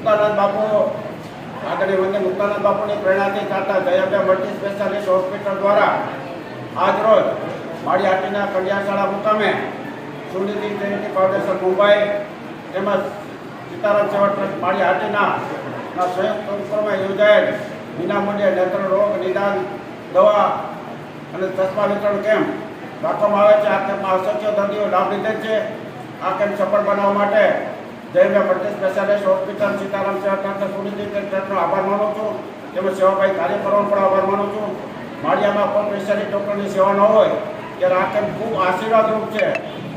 મુક્તાનંદ બાપુ આગળની વંદે મુક્તાનંદ બાપુની પ્રેરણાથી ચાલતા જયાબેન મલ્ટી સ્પેશિયાલિસ્ટ હોસ્પિટલ દ્વારા આજરોજ માળી હાટીના કન્યાશાળા મુકામે સુનિધિ ચેરિટી ફાઉન્ડેશન મુંબઈ તેમજ સીતારામ સેવા ટ્રસ્ટ માળી હાટીના સંયુક્ત ઉપક્રમે યોજાયેલ વિનામૂલ્યે નેત્ર રોગ નિદાન દવા અને ચશ્મા વિતરણ કેમ્પ રાખવામાં આવે છે. આ કેમ્પમાં અસંખ્ય દર્દીઓ લાભ લીધે છે. આ કેમ્પ સફળ બનાવવા માટે Jayben multi specialist hospital Sitaram સેવા ટ્રસ્ટ સુનિધિ ટ્રસ્ટનો આભાર માનું છું. તેમજ સેવાભાવી કાર્યકરોનો પણ આભાર માનું છું. માળિયામાં કોઈ સ્પેશિયાલિસ્ટ ડૉક્ટરની સેવા ન હોય ત્યારે આ કેમ્પ ખૂબ આશીર્વાદરૂપ છે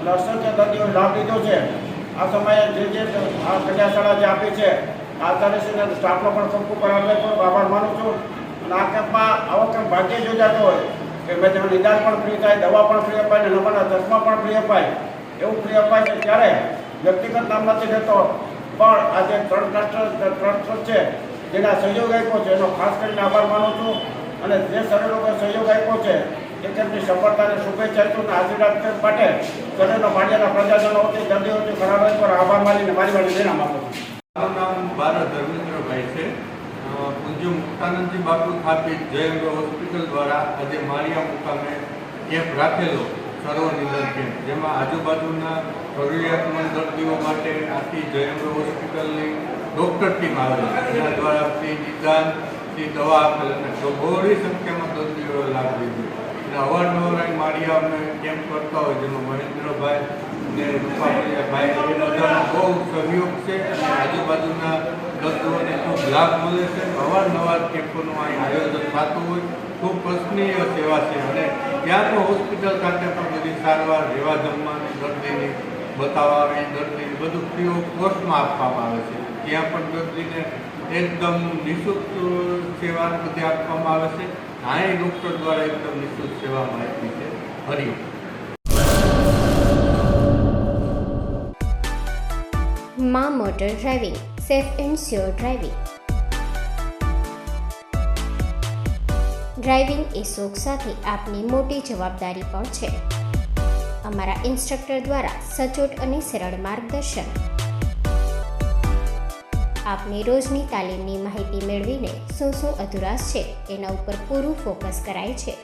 અને અસંખ્ય દર્દીઓએ લાભ લીધો છે. આ સમયે જે આ કન્યાશાળા જે આપી છે આચાર્યશ્રી અને સ્ટાફનો પણ ખૂબ આભાર માનું છું. અને આ કેમ્પમાં આવો કેમ્પ ભાગ્યે જ યોજાતો હોય કે ભાઈ તેમાં નિદાન પણ ફ્રી થાય, દવા પણ ફ્રી અપાય અને નંબરના ચશ્મા પણ ફ્રી અપાય. એવું ફ્રી અપાય છે ત્યારે વ્યક્તિગત નામ નથી લેતો, પણ આ જે ટ્રસ્ટ છે જેના સહયોગ આપ્યો છે એનો ખાસ કરીને આભાર માનું છું. અને જે શરીરોએ સહયોગ આપ્યો છે એ કેમ્પની સફળતાને શુભેચ્છા છું અને આશીર્વાદ માટે શરીરનો માળિયાના પ્રજાજનો વતી દર્દીઓથી ખરાબ પર આભાર માનીને મારી વાળી વિરામ આપું છું. મારું નામ બારા ધર્મેન્દ્રભાઈ છે. પૂજ્ય મુક્તાનંદજી બાપુ સ્થાપિત જય હોસ્પિટલ દ્વારા આજે માળિયા મુકામે કેમ્પ રાખેલો સર્વ નિદાન કેમ્પ, જેમાં આજુબાજુના જરૂરિયાતમંદ દર્દીઓ માટે આખી જય હોસ્પિટલની ડૉક્ટર ટીમ આવેલી, એના દ્વારા ફ્રી નિદાન, ફ્રી દવા આપેલ અને બહોળી સંખ્યામાં દર્દીઓએ લાભ લીધો. અને અવારનવાર માળિયા અમે કેમ્પ કરતા હોય, જેમાં મહેન્દ્રભાઈ ને રૂપાભાઈ એ બધાનો બહુ સહયોગ છે અને આજુબાજુના દર્દીઓને ખૂબ લાભ મળે છે. અવારનવાર કેમ્પોનું અહીં આયોજન થતું હોય, ખૂબ પ્રશંસનીય સેવા છે. અને ત્યાં તો હોસ્પિટલ ખાતે પણ બધી સારવાર, રહેવા જમવાની, દર્દીની બતાવવાની, દર્દીને બધું ફ્રી ઓફ કોસ્ટમાં આપવામાં આવે છે. ત્યાં પણ દર્દીને એકદમ નિઃશુલ્ક સેવા બધી આપવામાં આવે છે. અહીં ડૉક્ટર દ્વારા એકદમ નિઃશુલ્ક સેવામાં આપી છે. હરિઓમ. માં motor driving, safe and sure driving. Driving એ શોખ સાથે આપની મોટી જવાબદારી પણ છે. અમારા ઇન્સ્ટ્રક્ટર દ્વારા સચોટ અને સરળ માર્ગદર્શન. આપની રોજની તાલીમની માહિતી મેળવીને શું અધુરાશ છે એના ઉપર પૂરું ફોકસ કરાય છે.